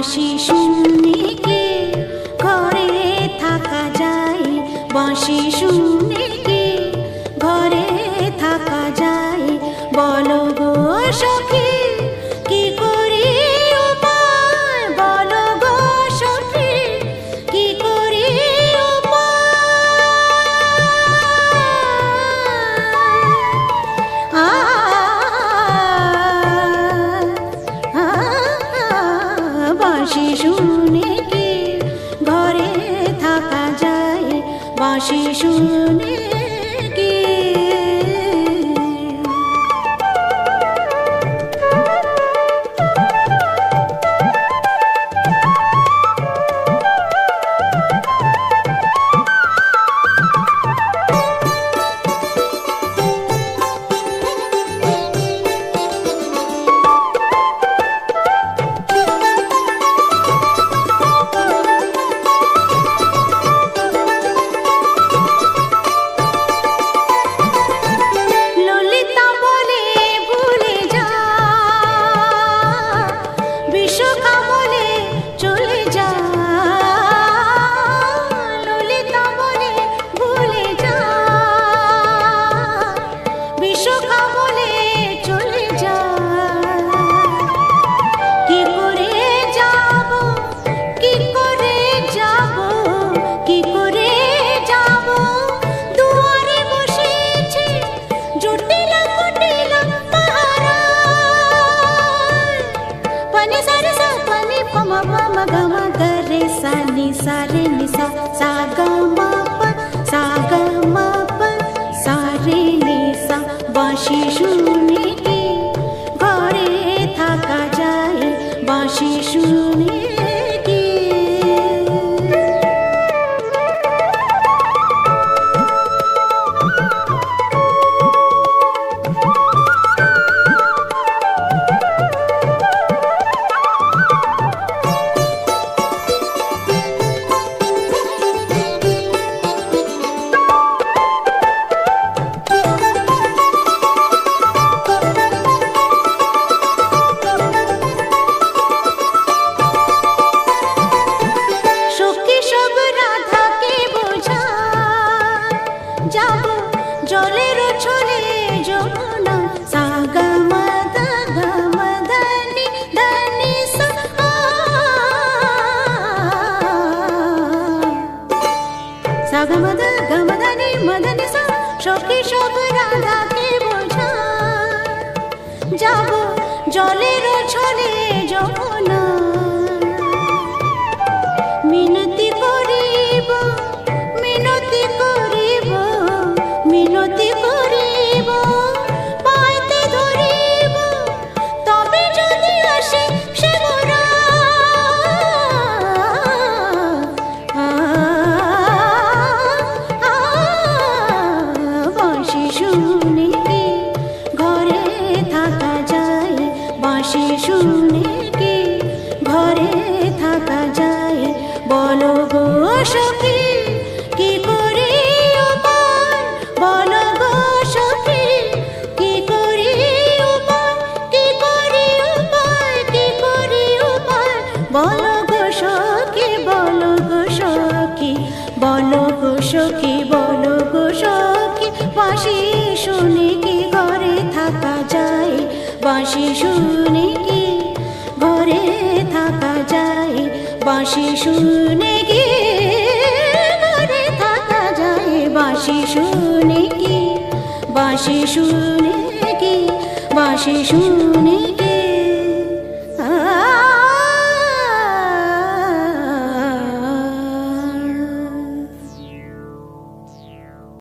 বাঁশি শুনে কি ঘরে থাকা যায়, বাঁশি শুনে কি ঘরে থাকা যায়, বলো গো সখী কি করি উপায়, বলো গো সখী কি করি বাঁশি শুনে কি ঘরে থাকা যায়, বাঁশি শুনে কি। सा रे नि सा सा ग म प सा ग म प सा रे नि सा। বাঁশি শুনে কি ঘরে থাকা যায়, বাঁশি শুনে কি। জলের ছলে যমুনা সা গ ম দ গ ম ধ নি ধ নি সা। সা গ ম দ গ ম ধ নি ম ধ নি সা। সখী সব রাধাকে বোঝা যাব জলের ছলে যমুনা, মিনতি করিব মিনতি করিব মিনতি করিব, পাইতে ধরিব তবে যদি আসে সে মোরা। বাঁশি শুনে কি ঘরে থাকা যায়, বাঁশি শুনে কি ঘরে থাকা যায়, বলো গো সখী কি করি উপায়, বলো গো সখী কি করি উপায়, কি করি উপায়, কি করি উপায়, বলো গো সখী, বলো গো সখী, বলো গো সখী, বলো গো সখী। বাঁশি শুনে কি ঘরে থাকা যায়, বাঁশি শুনে কি ঘরে থাকা যায়, বাঁশি শুনে কি ঘরে থাকা যায়, বাঁশি শুনে কি, বাঁশি শুনে কি, বাঁশি শুনে।